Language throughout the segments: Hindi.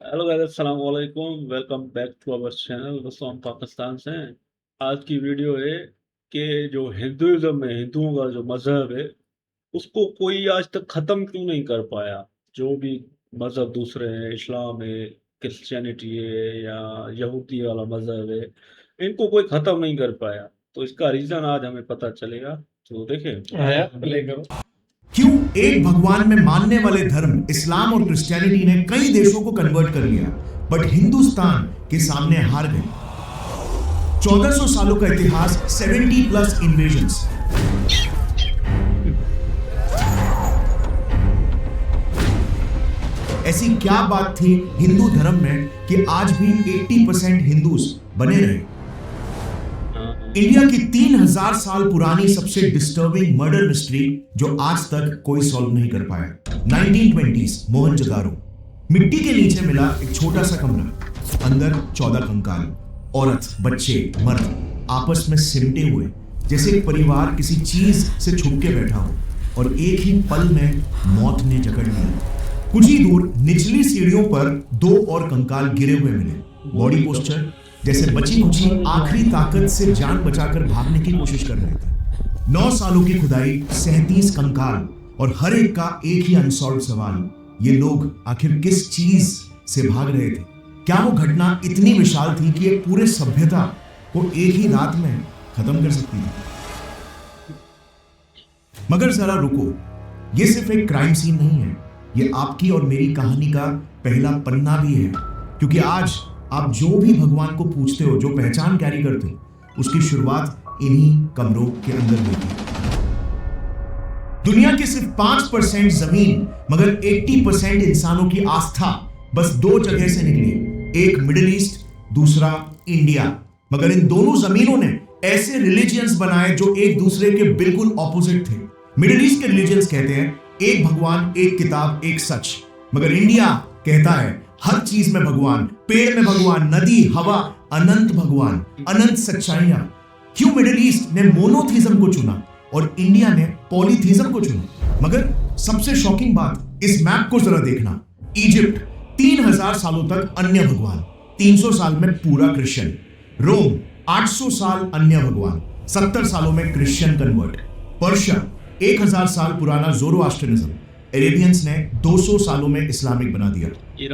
हेलो गाइस, अस्सलाम वालेकुम। Welcome back to our channel. दोस्तों, हम पाकिस्तान से हैं। आज की वीडियो है कि जो हिंदुइज्म है, हिंदुओं का जो मजहब है, उसको कोई आज तक खत्म क्यों नहीं कर पाया। जो भी मजहब दूसरे हैं, इस्लाम है, क्रिश्चियनिटी है या यहूदी वाला मजहब है, इनको कोई खत्म नहीं कर पाया। तो इसका रीजन आज हमें पता चलेगा। तो देखें, आया प्ले करो। क्यों एक भगवान में मानने वाले धर्म इस्लाम और क्रिश्चियनिटी ने कई देशों को कन्वर्ट कर लिया, बट हिंदुस्तान के सामने हार गए। 1400 सालों का इतिहास, 70 प्लस इन्वेजन्स। ऐसी क्या बात थी हिंदू धर्म में कि आज भी 80% हिंदूज बने रहे। इंडिया की 3000 साल पुरानी सबसे डिस्टर्बिंग मर्डर मिस्ट्री जो आज तक कोई सॉल्व नहीं कर पाया। 1920s मोहनजोदारो। मिट्टी के नीचे मिला एक छोटा सा कमरा, अंदर 14 कंकाल, औरत, बच्चे, मर्द आपस में सिमटे हुए, जैसे एक परिवार किसी चीज से छुप के बैठा हो, और एक ही पल में मौत ने जकड़ लिया। कुछ ही दूर निचली सीढ़ियों पर 2 और कंकाल गिरे हुए मिले। बॉडी पोस्चर जैसे बची खुची आखिरी ताकत से जान बचाकर भागने की कोशिश कर रहे थे। 9 सालों की खुदाई, 37 कंकाल, और हर एक का एक ही अनसॉल्व सवाल, ये लोग आखिर किस चीज से भाग रहे थे। क्या वो घटना इतनी विशाल थी कि एक पूरे सभ्यता को एक ही रात में खत्म कर सकती थी? मगर जरा रुको, ये सिर्फ एक क्राइम सीन नहीं है, ये आपकी और मेरी कहानी का पहला पन्ना भी है। क्योंकि आज आप जो भी भगवान को पूछते हो, जो पहचान कैरी करते हो, उसकी शुरुआत इन्हीं कमरों के अंदर हुई थी। दुनिया के सिर्फ 5% जमीन, मगर 80% इंसानों की आस्था बस 2 जगह से निकली। एक मिडिल ईस्ट, दूसरा इंडिया। मगर इन दोनों जमीनों ने ऐसे रिलीजियंस बनाए जो एक दूसरे के बिल्कुल ऑपोजिट थे। मिडिल ईस्ट के रिलीजियंस कहते हैं एक भगवान, एक किताब, एक सच। मगर इंडिया कहता है हर चीज में भगवान, पेड़ में भगवान, नदी, हवा, अनंत भगवान, अनंत सच्चाइयां। क्यों मिडिल ईस्ट ने मोनोथीज्म को चुना और इंडिया ने पॉलीथीज्म को चुना? मगर सबसे शॉकिंग बात, इस मैप को जरा देखना। इजिप्ट 3000 सालों तक अन्य भगवान, 300 साल में पूरा क्रिश्चियन। रोम 800 साल अन्य भगवान, 70 सालों में क्रिश्चियन कन्वर्ट। पर्शिया 1000 साल पुराना ज़ोरोआस्ट्रियनिज्म, अरेबियंस ने 200 सालों में इस्लामिक बना दिया।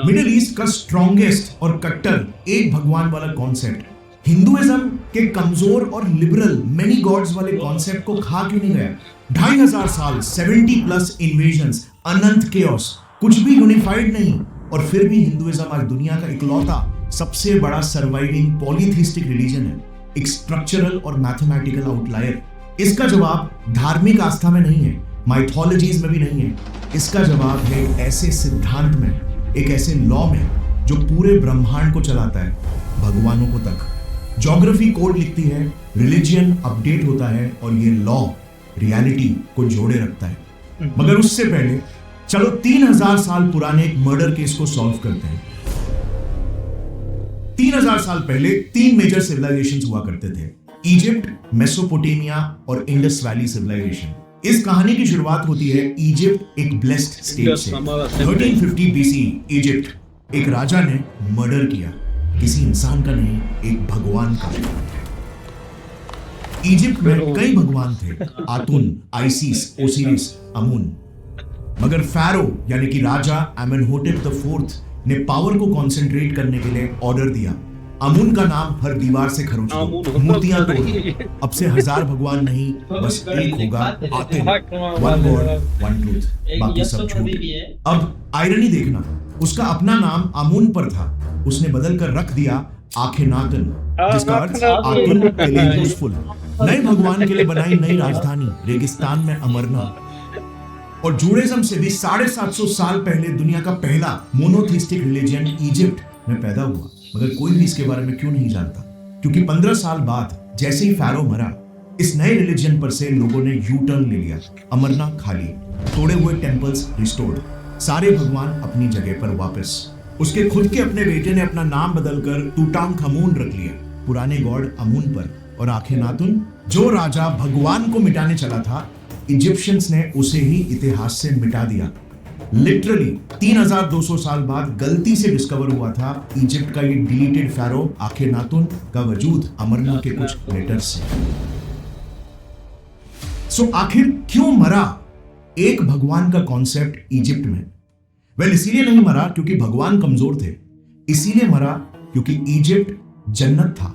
मिडिल ईस्ट का स्ट्रॉन्गेस्ट और कट्टर एक भगवान वाला कॉन्सेप्ट हिंदुइज्म के कमजोर और लिबरल मेनी गॉड्स वाले कॉन्सेप्ट को खा क्यों नहीं गया? 2500 साल, 70 प्लस इन्वेजन्स, अनंत केओस, कुछ भी यूनिफाइड नहीं, और फिर भी हिंदुइज्म आज दुनिया का इकलौता सबसे बड़ा सर्वाइविंग पॉलीथीस्टिक रिलीजन है, एक स्ट्रक्चरल और मैथमेटिकल आउटलायर। इसका जवाब धार्मिक आस्था में नहीं है, माइथोलॉजीज में भी नहीं है। इसका जवाब है एक ऐसे सिद्धांत में, एक ऐसे लॉ में जो पूरे ब्रह्मांड को चलाता है, भगवानों को तक। ज्योग्राफी कोड लिखती है, रिलीजियन अपडेट होता है, और ये लॉ रियलिटी को जोड़े रखता है। मगर उससे पहले चलो 3000 साल पुराने एक मर्डर केस को सॉल्व करते हैं। 3000 साल पहले 3 मेजर सिविलाइजेशंस हुआ करते थे, इजिप्ट, मेसोपोटामिया और इंडस वैली सिविलाइजेशन। इस कहानी की शुरुआत होती है इजिप्ट एक ब्लेस्ड स्टेट से। 1350 बीसी इजिप्ट, एक राजा ने मर्डर किया, किसी इंसान का नहीं, एक भगवान का। इजिप्ट में कई भगवान थे, आतुन, आइसिस, ओसिरिस, अमून। मगर फैरो यानी कि राजा एमेनहोटेप द 4th ने पावर को कंसंट्रेट करने के लिए ऑर्डर दिया, अमून का नाम हर दीवार से खरोच दो, मूर्तियां तोड़ो, अब से 1000 भगवान नहीं, बस एक होगा, आते वन गॉड वन ट्रूथ, बाकी सब झूठ। अब आयरनी देखना, उसका अपना नाम अमून पर था, उसने बदल कर रख दिया आखेनातन, जिसका अर्थ आतुन के लिए यूजफुल। नए भगवान के लिए बनाई नई राजधानी, रेगिस्तान में अमरनाथ। और जूडाइज्म से भी 750 साल पहले दुनिया का पहला मोनोथीस्टिक रिलीजन इजिप्ट में पैदा हुआ। मगर कोई भी इसके बारे में क्यों नहीं जानता? क्योंकि 15 साल बाद जैसे ही फैरो मरा, इस नए रिलीजन पर से लोगों ने यू टर्न ले लिया। अमरनाथ खाली, तोड़े हुए टेंपल्स रिस्टोर्ड, सारे भगवान अपनी जगह पर वापस। उसके खुद के अपने बेटे ने अपना नाम बदलकर टूटानखामून रख लिया, पुराने गॉड अमून पर। और आखेनातुन, जो राजा भगवान को मिटाने चला था, इजिप्शियंस ने उसे ही इतिहास से मिटा दिया। लिटरली 3200 साल बाद गलती से डिस्कवर हुआ था इजिप्ट का ये डिलीटेड फैरो आखेनातुन का वजूद अमरना के कुछ लेटर्स से। सो आखिर क्यों मरा एक भगवान का कॉन्सेप्ट इजिप्ट में? वेल, इसीलिए नहीं मरा क्योंकि भगवान कमजोर थे, इसीलिए मरा क्योंकि इजिप्ट जन्नत था।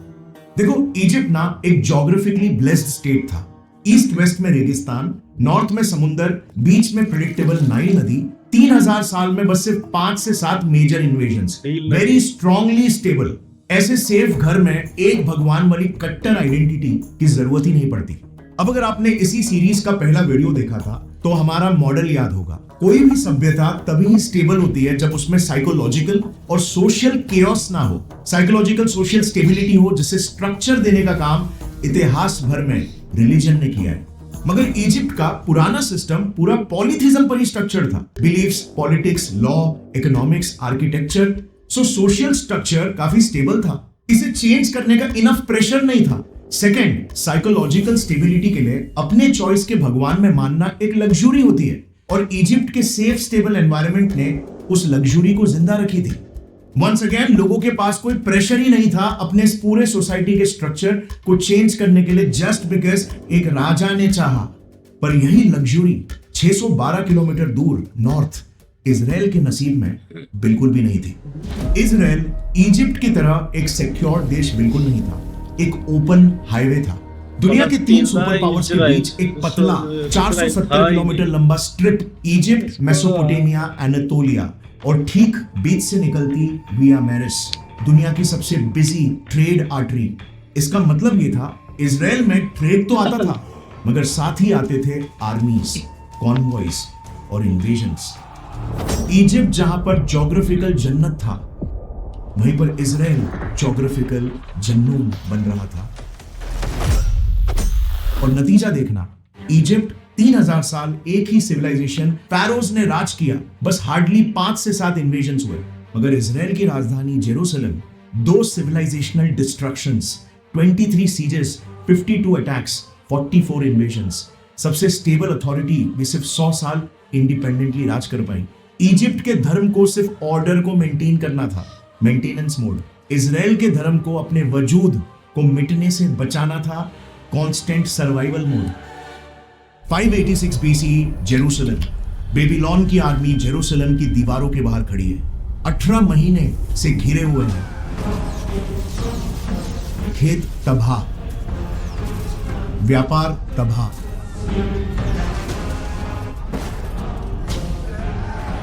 देखो, इजिप्ट ना एक ज्योग्राफिकली ब्लेस्ड स्टेट था। ईस्ट वेस्ट में रेगिस्तान, नॉर्थ में समुंदर, बीच में प्रेडिक्टेबल नाइल नदी, 3000 साल में बस सिर्फ 5 से 7 major invasions, very strongly stable. ऐसे सेफ घर में एक भगवान वाली कट्टर आइडेंटिटी की जरूरत ही नहीं पड़ती। अब अगर आपने इसी सीरीज का पहला वीडियो देखा था तो हमारा मॉडल याद होगा। कोई भी सभ्यता तभी स्टेबल होती है जब उसमें साइकोलॉजिकल और सोशल केओस ना हो, साइकोलॉजिकल सोशल स्टेबिलिटी हो, जिसे स्ट्रक्चर देने का काम इतिहास भर में रिलीजन ने किया है। मगर इजिप्ट का पुराना सिस्टम पूरा पॉलीथिज्म पर ही स्ट्रक्चर था। Beliefs, politics, law, economics, architecture, so social structure काफी स्टेबल था। इसे चेंज करने का इनफ प्रेशर नहीं था। सेकंड, साइकोलॉजिकल स्टेबिलिटी के लिए अपने चॉइस के भगवान में मानना एक लग्जरी होती है, और इजिप्ट के सेफ स्टेबल एनवायरनमेंट ने उस लग्जरी को जिंदा रखी थी। वंस अगेन, लोगों के पास कोई प्रेशर ही नहीं था अपने इस पूरे सोसाइटी के स्ट्रक्चर को चेंज करने के लिए, जस्ट बिकॉज एक राजा ने चाहा। पर यही लग्जरी 612 किलोमीटर दूर नॉर्थ इजराइल के नसीब में बिल्कुल भी नहीं थी। इजराइल इजिप्ट की तरह एक सिक्योर देश बिल्कुल नहीं था, एक ओपन हाईवे था। दुनिया के 3 सुपर पावर्स के बीच एक पतला 470 किलोमीटर लंबा स्ट्रिप, इजिप्ट, मेसोपोटामिया, एनातोलिया, और ठीक बीच से निकलती विया मैरिस, दुनिया की सबसे बिजी ट्रेड आर्टरी। इसका मतलब ये था, इजराइल में ट्रेड तो आता था, मगर साथ ही आते थे आर्मीज, कॉन्वॉइस और इन्वेजन्स। इजिप्ट जहां पर ज्योग्राफिकल जन्नत था, वहीं पर इजराइल ज्योग्राफिकल जन्नून बन रहा था। और नतीजा देखना, इजिप्ट 3000 साल एक ही सिविलाइजेशन फैरोज ने राज किया, बस हार्डली 5 से 7 इन्वेजन्स हुए। मगर इजराइल की राजधानी Jerusalem 2 civilisational destructions, 23 sieges, 52 attacks, 44 invasions, सबसे स्टेबल अथॉरिटी भी सिर्फ 100 साल इंडिपेंडेंटली राज कर पाई। इजिप्ट के धर्म को सिर्फ ऑर्डर को मेंटेन करना था, मेंटेनेंस मोड। इजराइल के धर्म को अपने वजूद को मिटने से बचाना था, constant survival mode. 586 BC Jerusalem, Babylon की आर्मी जेरूसलम की दीवारों के बाहर खड़ी है, 18 महीने से घिरे हुए हैं। खेत तबाह, व्यापार तबाह,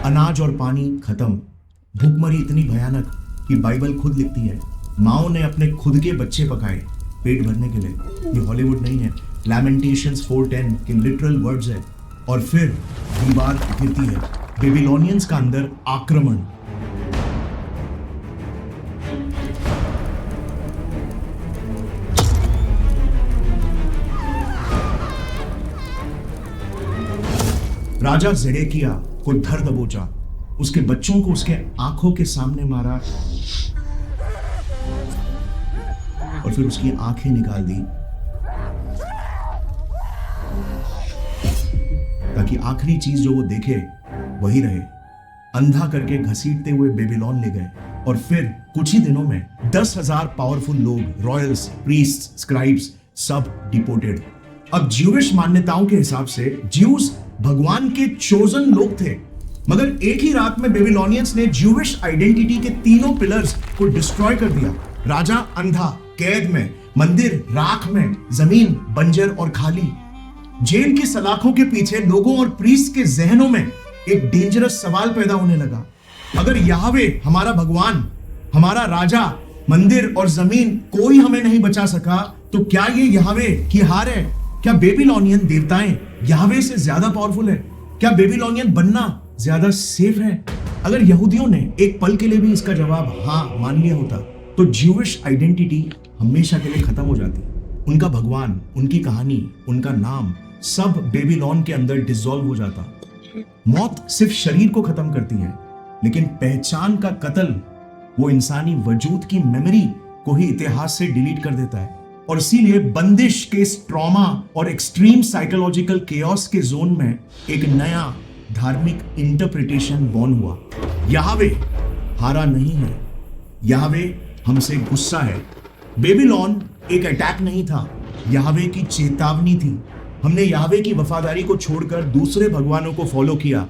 अनाज और पानी खत्म, भूखमरी इतनी भयानक कि बाइबल खुद लिखती है, माओ ने अपने खुद के बच्चे पकाए पेट भरने के लिए। ये हॉलीवुड नहीं है, लैमेंटेशंस 4:10 के लिटरल वर्ड्स है। और फिर दीवार गिरती है, बेबीलोनियंस का अंदर आक्रमण। राजा जेडेकिया को धर दबोचा, उसके बच्चों को उसके आंखों के सामने मारा और फिर उसकी आंखें निकाल दी ताकि आखिरी चीज जो वो देखे वही रहे। अंधा करके घसीटते हुए बेबीलोन ले गए, और फिर कुछ ही दिनों में 10,000 पावरफुल लोग, रॉयल्स, प्रीस्ट, स्क्राइब्स, सब डिपोर्टेड। अब ज्यूइश मान्यताओं के हिसाब से ज्यूस भगवान के चोजन लोग थे, मगर एक ही रात में बेबीलोनियंस ने ज्यूइश आइडेंटिटी के तीनों पिलर्स को डिस्ट्रॉय कर दिया। राजा अंधा, कैद में, मंदिर राख में, जमीन बंजर और खाली। जेल की सलाखों के पीछे लोगों और प्रीस्ट के जहनों में एक डेंजरस सवाल पैदा होने लगा। अगर याहवे हमारा भगवान, हमारा राजा, मंदिर और जमीन कोई हमें नहीं बचा सका, तो क्या ये याहवे की हार है? क्या बेबीलोनियन देवताएं याहवे से ज्यादा पावरफुल है? क्या बेबीलोनियन बनना ज्यादा सेफ है? अगर यहूदियों ने एक पल के लिए भी इसका जवाब हाँ मान लिया होता, तो ज्यूइश आइडेंटिटी हमेशा के लिए खत्म हो जाती। उनका भगवान, उनकी कहानी, उनका नाम सब बेबीलोन के अंदर डिसॉल्व हो जाता। मौत सिर्फ शरीर को खत्म करती है, लेकिन पहचान का कत्ल वो इंसानी वजूद की मेमोरी को ही इतिहास से डिलीट कर देता है। और इसीलिए बंदिश के इस ट्रॉमा और एक्सट्रीम साइकोलॉजिकल केओस के जोन में एक नया धार्मिक इंटरप्रिटेशन बॉर्न हुआ। याहवे हारा नहीं है, याहवे हमसे गुस्सा है। बेबीलोन एक अटैक नहीं था, याहवे की चेतावनी थी। हमने याहवे की वफादारी को छोड़कर दूसरे भगवानों को फॉलो किया,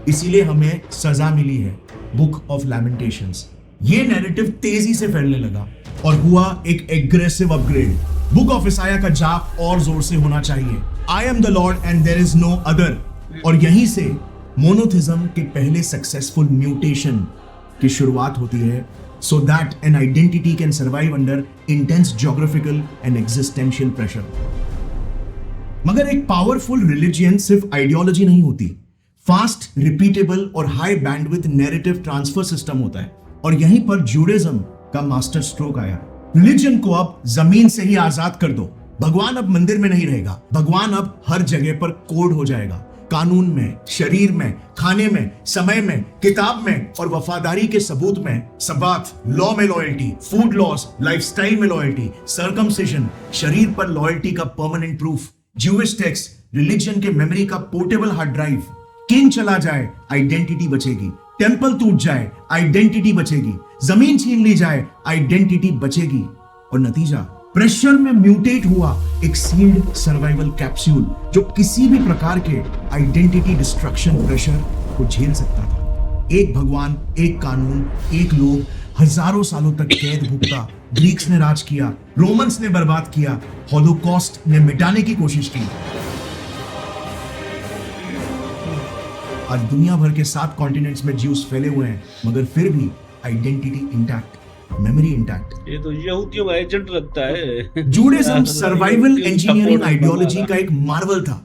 इसीलिए हमें सजा मिली है। Book of lamentations. ये नैरेटिव तेजी से फैलने लगा और हुआ एक aggressive upgrade. Book of Isaiah का जाप और जोर से होना चाहिए। I am the Lord and there is no other. और यहीं से मोनोथिज्म के पहले सक्सेसफुल म्यूटेशन की शुरुआत होती है, so that an identity can survive under intense geographical and existential pressure. मगर एक पावरफुल रिलीजियन सिर्फ आइडियोलॉजी नहीं होती, फास्ट, रिपीटेबल और high bandwidth narrative transfer system होता है। और यहीं पर ज्यूडिज्म का मास्टर स्ट्रोक आया। रिलीजन को अब जमीन से ही आजाद कर दो। भगवान अब मंदिर में नहीं रहेगा, भगवान अब हर जगह पर कोड हो जाएगा। कानून में, शरीर में, खाने में, समय में, किताब में और वफादारी के सबूत में। सबात, लॉ में लॉयल्टी, फूड लॉस, लाइफस्टाइल में लॉयल्टी, सर्कमसिजन, शरीर पर लॉयल्टी का permanent proof. Jewish text, religion के मेमोरी का पोर्टेबल हार्ड ड्राइव। किंग चला जाए, आइडेंटिटी बचेगी। टेंपल टूट जाए, आइडेंटिटी बचेगी। जमीन छीन ली जाए, आइडेंटिटी बचेगी। और नतीजा, प्रेशर में म्यूटेट हुआ एक सील्ड सर्वाइवल कैप्सूल जो किसी भी प्रकार के आइडेंटिटी डिस्ट्रक्शन प्रेशर को झेल सकता था। एक भगवान, एक कानून, एक लोग, हजारों सालों तक कैद भुगता। ग्रीक्स ने राज किया, रोमन्स ने बर्बाद किया, हॉलोकॉस्ट ने मिटाने की कोशिश की। आज दुनिया भर के 7 कॉन्टिनेंट्स में ज्यूस फैले हुए हैं, मगर फिर भी आइडेंटिटी इंटैक्ट, मेमोरी इंटैक्ट। ये तो यहूदियों का एजेंट लगता है। जूडिज्म सर्वाइवल इंजीनियरिंग आइडियोलॉजी का एक मार्वल था,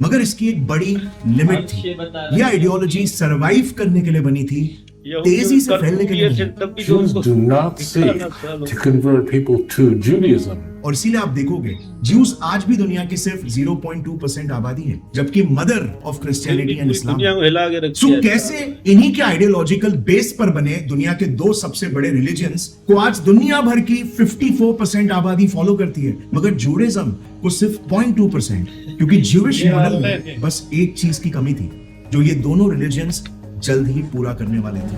मगर इसकी एक बड़ी लिमिट थी। यह आइडियोलॉजी सरवाइव करने के लिए बनी थी, तेजी से फैलने के लिए नहीं। Jews do not seek to convert people to Judaism. और इसीलिए आप देखोगे ज्यूस आज भी दुनिया की सिर्फ 0.2% आबादी है, जबकि mother of Christianity and Islam. दुनिया को हिला के रखी सो है। कैसे इन्हीं के आइडियोलॉजिकल बेस पर बने दुनिया के 2 सबसे बड़े रिलीजन्स को आज दुनिया भर की 54% आबादी फॉलो करती है, मगर जूडिज्म को सिर्फ 0.2%, क्योंकि ज्यूइश मॉडल में बस एक चीज की कमी थी जो ये दोनों रिलीजन्स जल्द ही पूरा करने वाले थे।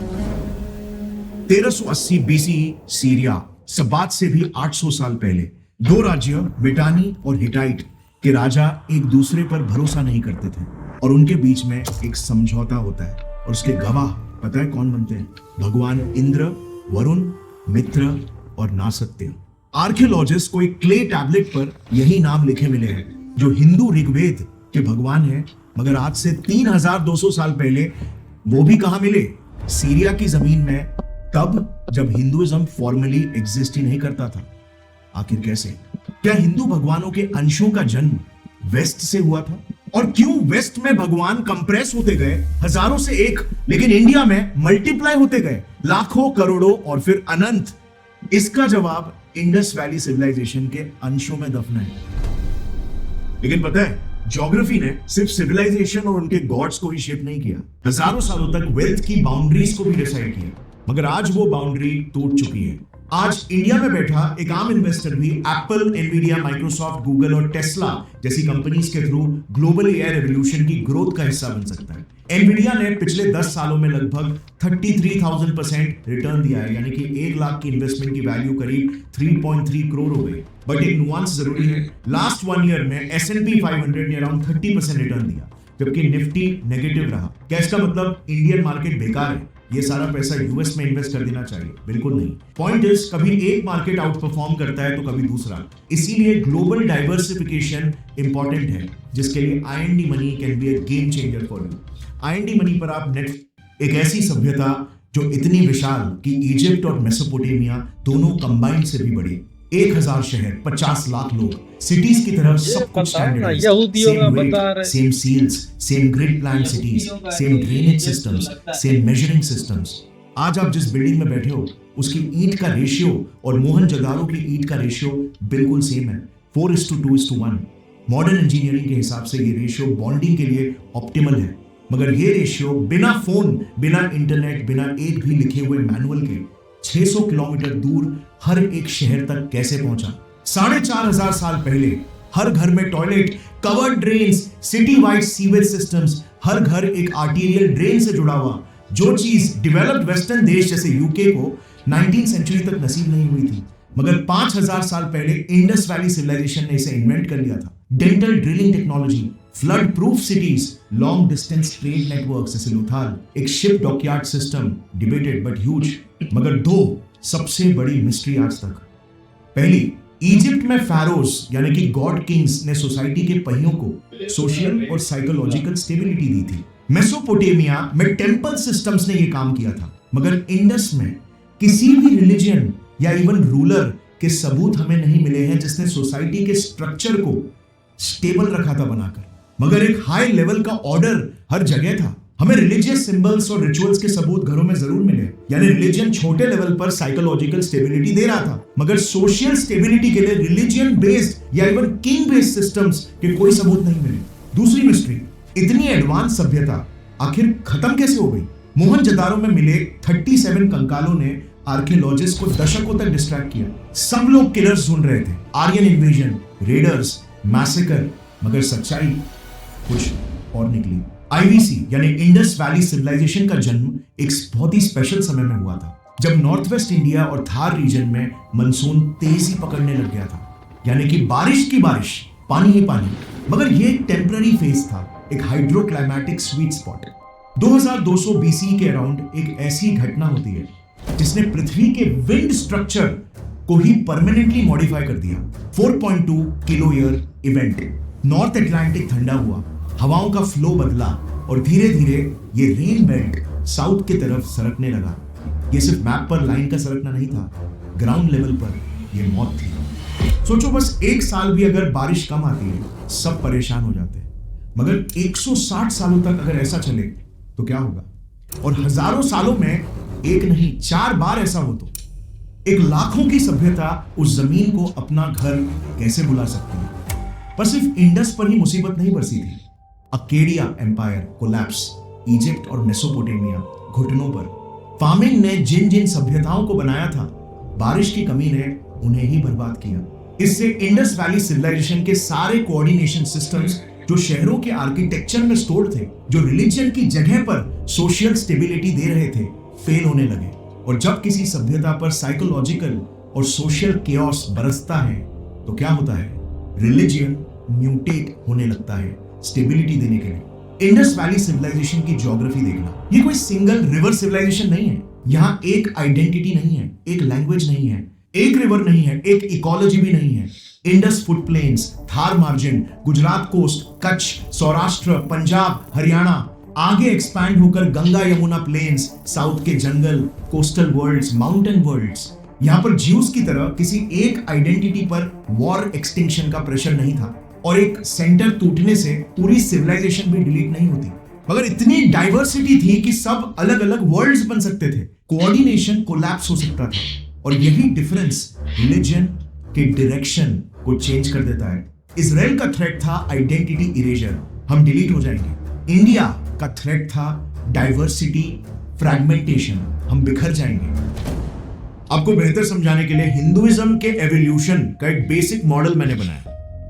1380 BCE सीरिया, सबात से भी 800 साल पहले 2 राज्य मिटानी और हिटाइट के राजा एक दूसरे पर भरोसा नहीं करते थे और उनके बीच में एक समझौता होता है और उसके गवाह पता है कौन बनते हैं? भगवान इंद्र, वरुण, मित्र और नासत्य। आर्कियोलॉजिस्ट को एक क्ले टैबलेट पर यही नाम लिखे मिले हैं जो हिंदू ऋग्वेद के भगवान हैं, मगर आज से 3200 साल पहले वो भी कहां मिले? सीरिया की जमीन में, तब जब हिंदुइज्म फॉर्मली एग्जिस्ट ही नहीं करता था। आखिर कैसे? क्या हिंदू भगवानों के अंशों का जन्म वेस्ट से हुआ था? और क्यों वेस्ट में भगवान कंप्रेस होते गए हजारों से एक, लेकिन इंडिया में मल्टीप्लाई होते गए लाखों, करोड़ों और फिर अनंत? इसका जवाब इंडस वैली सिविलाइजेशन के अंशों में दफन है। लेकिन पता है, ज्योग्राफी ने सिर्फ सिविलाइजेशन और उनके गॉड्स को ही शेप नहीं किया, हजारों सालों तक वेल्थ की बाउंड्रीज को भी डिसाइड किया, मगर आज वो बाउंड्री टूट चुकी है। आज इंडिया में बैठा एक आम इन्वेस्टर भी एप्पल, एनवीडिया, माइक्रोसॉफ्ट, गूगल और टेस्ला जैसी कंपनीज के थ्रू ग्लोबल एआई रेवोल्यूशन की ग्रोथ का हिस्सा बन सकता है। एनवीडिया ने पिछले 10 सालों में लगभग 33,000% रिटर्न दिया है, यानी कि 1 लाख की इन्वेस्टमेंट की वैल्यू करीब 3.3 करोड़ हो गई। बट एक नुआंस जरूरी है, लास्ट 1 ईयर में S&P 500 ने अराउंड 30% रिटर्न दिया, जबकि निफ्टी नेगेटिव रहा। क्या इसका मतलब इंडियन मार्केट बेकार है? ये सारा पैसा यूएस में इन्वेस्ट कर देना चाहिए? बिल्कुल नहीं। पॉइंट इज, कभी एक मार्केट आउट परफॉर्म करता है तो कभी दूसरा। इसीलिए ग्लोबल डाइवर्सिफिकेशन इंपॉर्टेंट है, जिसके लिए I&D money can be a game changer for you. I&D money पर आप नेक्स्ट एक ऐसी सभ्यता जो इतनी विशाल कि इजिप्ट और मेसोपोटामिया दोनों कंबाइंड से भी बड़ी, 1000 शहर, 50 लाख लोग, सिटीज की तरह सब कुछ standardised, same weight, same seals, same grid plan cities, same drainage systems, same measuring systems. आज आप जिस बिल्डिंग में बैठे हो उसकी ईंट का रेशियो और मोहनजोदारो की ईंट का रेशियो बिल्कुल सेम है, 4:2:1। मॉडर्न इंजीनियरिंग के हिसाब से ये रेशियो बॉन्डिंग के लिए ऑप्टिमल है, मगर ये रेशियो बिना फोन, बिना इंटरनेट, बिना एक भी लिखे हुए मैनुअल के 600 किलोमीटर दूर हर एक शहर तक कैसे पहुंचा? 4500 साल पहले हर घर में toilet, covered drains, city wide sewage systems, हर घर एक आर्टीरियल ड्रेन से जुड़ा हुआ, जो चीज डेवलप्ड वेस्टर्न देश जैसे यूके को 19th सेंचुरी तक नसीब नहीं हुई थी, मगर 5000 साल पहले इंडस वैली सिविलाइजेशन ने इसे इन्वेंट कर लिया था। Dental drilling technology, flood proof cities, long distance trade network जैसे लोथाल, एक ship dockyard system, debated but huge. मगर दो सबसे बड़ी मिस्ट्री आज तक। पहली, इजिप्ट में फैरोज यानी कि गॉड किंग्स ने सोसाइटी के पहियों को सोशल और साइकोलॉजिकल स्टेबिलिटी दी थी। मेसोपोटामिया में टेंपल सिस्टम्स ने यह काम किया था, मगर इंडस में किसी भी रिलीजन या इवन रूलर के सबूत हमें नहीं मिले हैं जिसने सोसाइटी के स्ट्रक्चर को स्टेबल रखा था बनाकर। मगर एक हाई लेवल का ऑर्डर हर जगह था। हमें रिलीजियस सिंबल्स और रिचुअल्स के सबूत घरों में जरूर मिले, यानी रिलीजन छोटे लेवल पर साइकोलॉजिकल स्टेबिलिटी दे रहा था, मगर सोशल स्टेबिलिटी के लिए रिलीजन बेस्ड या इवन किंग बेस्ड सिस्टम्स के कोई सबूत नहीं मिले। दूसरी मिस्ट्री, इतनी एडवांस सभ्यता आखिर खत्म कैसे हो गई? मोहनजोदारो में मिले 37 कंकालों ने आर्कियोलॉजिस्ट को दशकों तक डिस्ट्रैक्ट किया। सब लोग किलर्स ढूंढ रहे थे, आर्यन इन्वेजन, रेडर्स, मैसेकर, मगर सच्चाई कुछ और निकली। आईवीसी यानी इंडस वैली सिविलाइजेशन का जन्म एक बहुत ही स्पेशल समय में हुआ था, जब नॉर्थ वेस्ट इंडिया और थार रीजन में मानसून तेजी पकड़ने लग गया था, यानी कि बारिश की बारिश, पानी ही पानी। मगर ये एक टेम्पररी फेज था, एक हाइड्रोक्लाइमेटिक स्वीट स्पॉट। 2200 बीसी के अराउंड एक ऐसी घटना होती है जिसने पृथ्वी के विंड स्ट्रक्चर को ही परमानेंटली मॉडिफाई कर दिया। 4.2 kilo year event. North Atlantic ठंडा हुआ, हवाओं का फ्लो बदला और धीरे धीरे ये रेन बेल्ट साउथ की तरफ सरकने लगा। ये सिर्फ मैप पर लाइन का सरकना नहीं था, ग्राउंड लेवल पर ये मौत थी। सोचो, बस एक साल भी अगर बारिश कम आती है सब परेशान हो जाते हैं, मगर 160 सालों तक अगर ऐसा चले तो क्या होगा? और हजारों सालों में एक नहीं 4 बार ऐसा हो तो एक लाखों की सभ्यता उस जमीन को अपना घर कैसे बुला सकती है? पर सिर्फ इंडस पर ही मुसीबत नहीं बरसी थी। अकेडिया एम्पायर कोलैप्स, इजिप्ट और मेसोपोटामिया घुटनों पर। फार्मिंग ने जिन जिन सभ्यताओं को बनाया था, बारिश की कमी ने उन्हें ही बर्बाद किया। इससे इंडस वैली सिविलाइजेशन के सारे कोऑर्डिनेशन सिस्टम्स जो शहरों के आर्किटेक्चर में स्टोर थे, जो रिलीजन की जगह पर सोशल स्टेबिलिटी दे रहे थे, फेल होने लगे। और जब किसी सभ्यता पर साइकोलॉजिकल और सोशल केओस बरसता है तो क्या होता है? रिलीजन म्यूटेट होने लगता है स्टेबिलिटी देने के लिए। इंडस वैली सिविलाइजेशन की ज्योग्राफी देखना, ये कोई सिंगल रिवर सिविलाइजेशन नहीं है। यहाँ एक आइडेंटिटी नहीं है, एक लैंग्वेज नहीं है, एक रिवर नहीं है, एक इकोलॉजी भी नहीं है। Indus foot plains, Thar margin, Gujarat coast, Kutch, Saurashtra, Punjab, Haryana, आगे एक्सपैंड होकर गंगा यमुना प्लेन्स, साउथ के जंगल, कोस्टल वर्ल्ड्स, माउंटेन वर्ल्ड्स। यहाँ पर ज्यूस की तरह किसी एक आइडेंटिटी पर वॉर एक्सटिंक्शन का प्रेशर नहीं था, और एक सेंटर टूटने से पूरी सिविलाइजेशन भी डिलीट नहीं होती। मगर इतनी डाइवर्सिटी थी कि सब अलग अलग वर्ल्ड्स बन सकते थे, कोऑर्डिनेशन कोलैप्स हो सकता था। और यही डिफरेंस रिलीजन के डायरेक्शन को चेंज कर देता है। इजराइल का थ्रेट था आइडेंटिटी इरेजर, हम डिलीट हो जाएंगे। इंडिया का थ्रेट था डाइवर्सिटी फ्रैगमेंटेशन, हम बिखर जाएंगे। आपको बेहतर समझाने के लिए हिंदुइज्म के एवोल्यूशन का एक बेसिक मॉडल मैंने बनाया।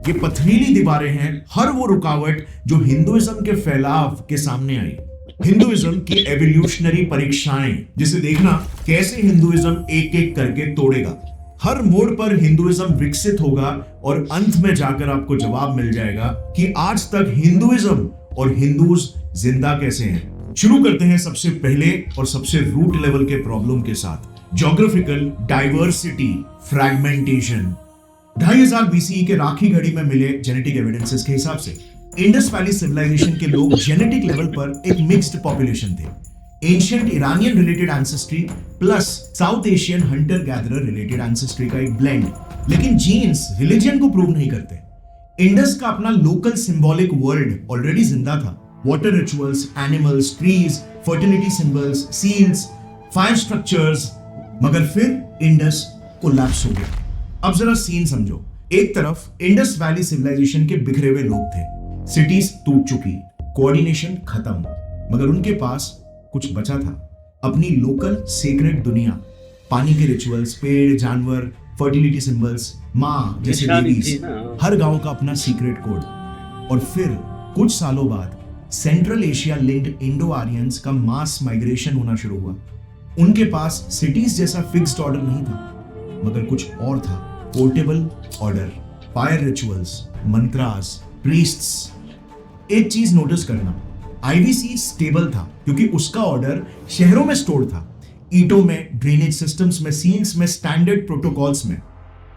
ये पथरीली दीवारें हैं हर वो रुकावट जो हिंदुइज्म के फैलाव के सामने आई। हिंदुइज्म की एवोल्यूशनरी परीक्षाएं, जिसे देखना कैसे हिंदुइज्म एक एक करके तोड़ेगा। हर मोड़ पर हिंदुइज्म विकसित होगा और अंत में जाकर आपको जवाब मिल जाएगा कि आज तक हिंदुइज्म और हिंदूज जिंदा कैसे हैं। शुरू करते हैं सबसे पहले और सबसे रूट लेवल के प्रॉब्लम के साथ, ज्योग्राफिकल डाइवर्सिटी फ्रैगमेंटेशन। 2500 बीसीई के राखी घड़ी में मिले जेनेटिक एविडेंसेस के हिसाब से इंडस वैली सिविलाइजेशन के लोग जेनेटिक लेवल पर एक मिक्स्ड पॉपुलेशन थे। Ancient Iranian related ancestry plus south Asian Hunter gatherer related ancestry का एक ब्लेंड। लेकिन जीन्स रिलीजन को प्रूव नहीं करते। इंडस का अपना लोकल सिंबॉलिक वर्ल्ड ऑलरेडी जिंदा था। Water rituals, animals, trees, fertility symbols, seals, fire structures. मगर फिर इंडस कोलैप्स हो गया। अब जरा सीन समझो। एक तरफ इंडस वैली सिविलाइजेशन के बिखरे हुए लोग थे, सिटीज टूट चुकी, कोऑर्डिनेशन खत्म, मगर उनके पास कुछ बचा था, अपनी लोकल सीक्रेट दुनिया, पानी के रिचुअल्स, पेड़, जानवर, फर्टिलिटी सिंबल्स, माँ जैसे देवीज, हर गांव का अपना सीक्रेट कोड। और फिर कुछ सालों बाद central Asia linked Indo Aryans का मास माइग्रेशन होना शुरू हुआ। उनके पास सिटीज जैसा फिक्स्ड ऑर्डर नहीं था, मगर कुछ और था, portable order, fire rituals, mantras, priests. एक चीज नोटिस करना, आईवीसी स्टेबल था क्योंकि उसका ऑर्डर शहरों में स्टोर था, ईंटों में, ड्रेनेज सिस्टम्स में, सीन्स में, स्टैंडर्ड प्रोटोकॉल्स में।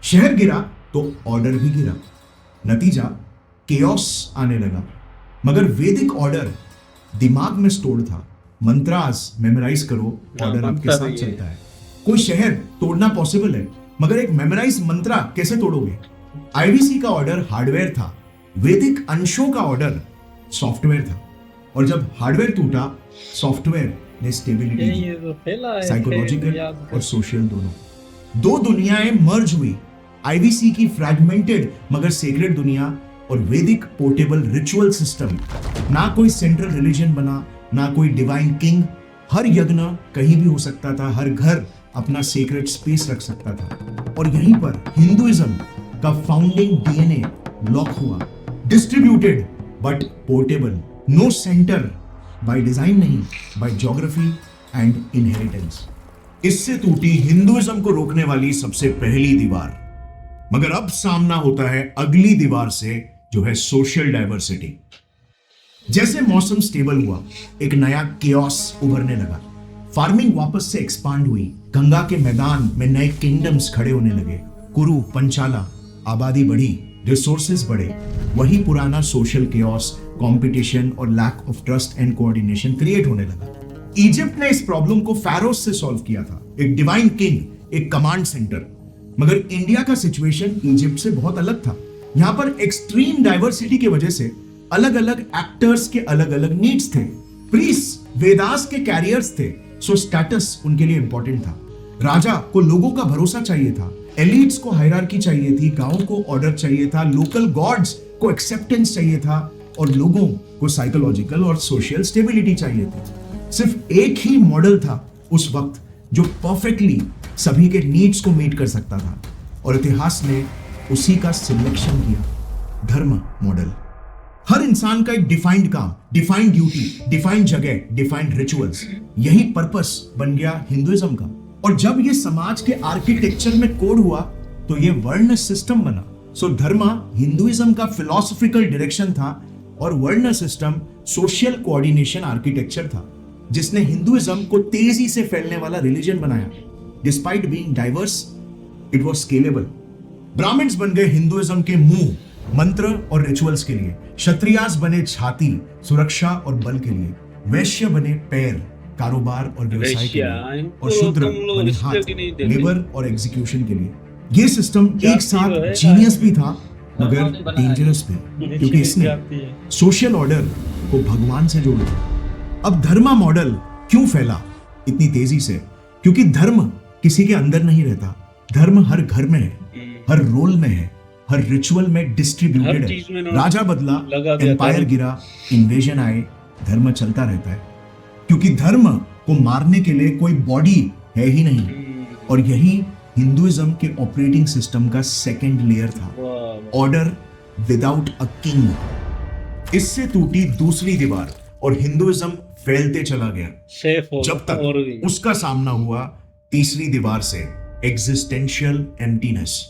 शहर गिरा तो ऑर्डर भी गिरा, नतीजा केओस आने लगा। मगर वैदिक ऑर्डर दिमाग में स्टोर था, मंत्रास मेमोराइज करो, ऑर्डर आपके साथ चलता है। कोई शहर तोड़ना पॉसिबल है, मगर एक मेमोराइज मंत्रा कैसे तोड़ोगे? आईवीसी का ऑर्डर हार्डवेयर था, वैदिक अंशों का ऑर्डर सॉफ्टवेयर था, और जब हार्डवेयर टूटा, सॉफ्टवेयर ने स्टेबिलिटी दी, साइकोलॉजिकल और सोशल दोनों। दो दुनियाएं मर्ज हुई, आईवीसी की फ्रैगमेंटेड मगर सेक्रेड दुनिया और वैदिक पोर्टेबल रिचुअल सिस्टम। ना कोई सेंट्रल रिलीजन बना, ना कोई डिवाइन किंग। हर यज्ञ कहीं भी हो सकता था, हर घर अपना सेक्रेट स्पेस रख सकता था। और यहीं पर हिंदुइज्म का फाउंडिंग डीएनए लॉक हुआ, distributed but portable, no centre, by design नहीं, बाय ज्योग्राफी एंड इनहेरिटेंस। इससे टूटी हिंदुइज्म को रोकने वाली सबसे पहली दीवार। मगर अब सामना होता है अगली दीवार से, जो है सोशल डाइवर्सिटी। जैसे मौसम स्टेबल हुआ, एक नया केओस उभरने लगा। फार्मिंग वापस से एक्सपांड हुई, गंगा के मैदान में नए किंगडम्स खड़े होने लगे, कुरु, पंचाला, आबादी बढ़ी, रिसोर्सेज बढ़े। वही पुराना सोशल केओस, कंपटीशन और lack of trust and coordination create होने लगा। इजिप्ट ने इस प्रॉब्लम को फैरोस से सॉल्व किया था, एक डिवाइन किंग, एक कमांड सेंटर। मगर इंडिया का सिचुएशन इजिप्ट से बहुत अलग था। यहां पर एक्सट्रीम डाइवर्सिटी की वजह से अलग अलग एक्टर्स के अलग अलग नीड्स थे। प्रीस्ट वेदास के कैरियर्स थे, सो स्टेटस उनके लिए इंपॉर्टेंट था। राजा को लोगों का भरोसा चाहिए था, एलिट्स को हायरार्की चाहिए थी, गांवों को ऑर्डर चाहिए था, लोकल गॉड्स को एक्सेप्टेंस चाहिए था, और लोगों को साइकोलॉजिकल और सोशल स्टेबिलिटी चाहिए थी। सिर्फ एक ही मॉडल था उस वक्त जो परफेक्टली सभी के नीड्स को मीट कर सकता था, और इतिहास ने उसी का सिलेक्शन किया, धर्म मॉडल। हर इंसान का एक डिफाइंड काम, डिफाइंड ड्यूटी, डिफाइंड जगह, डिफाइंड रिचुअल्स, यही पर्पस बन गया हिंदुइज्म का। और जब ये समाज के आर्किटेक्चर में कोड हुआ तो ये वर्ण सिस्टम बना। सो धर्म हिंदुइज्म का फिलोसॉफिकल डायरेक्शन था और वर्ण सिस्टम सोशल कोऑर्डिनेशन आर्किटेक्चर था, जिसने हिंदुइज्म को तेजी से फैलने वाला रिलीजन बनाया। Despite being diverse, it was scalable. Brahmins बन गए हिंदुइज्म के मुंह, मंत्र और रिचुअल्स के लिए, क्षत्रियास बने छाती, सुरक्षा और बल के लिए, वैश्य बने पैर, कारोबार और व्यवसाय के लिए, और शूद्र बने हाथ, लेबर और एग्जीक्यूशन के लिए। ये सिस्टम एक साथ जीनियस भी था मगर डेंजरस भी, क्योंकि इसने सोशल ऑर्डर को भगवान से जोड़ दिया। अब धर्म मॉडल क्यों फैला इतनी तेजी से? क्योंकि धर्म किसी के अंदर नहीं रहता, धर्म हर घर में है, हर रोल में है, हर रिचुअल में डिस्ट्रीब्यूटेड है। राजा बदला, एम्पायर गिरा, इन्वेजन आए, धर्म चलता रहता है, क्योंकि धर्म को मारने के लिए कोई बॉडी है ही नहीं। और यही हिंदुइज्म के ऑपरेटिंग सिस्टम का सेकंड लेयर था, ऑर्डर विदाउट अ किंग। इससे टूटी दूसरी दीवार और हिंदुइज्म फैलते चला गया, जब तक उसका सामना हुआ तीसरी दीवार से, एग्जिस्टेंशियल एम्प्टीनेस।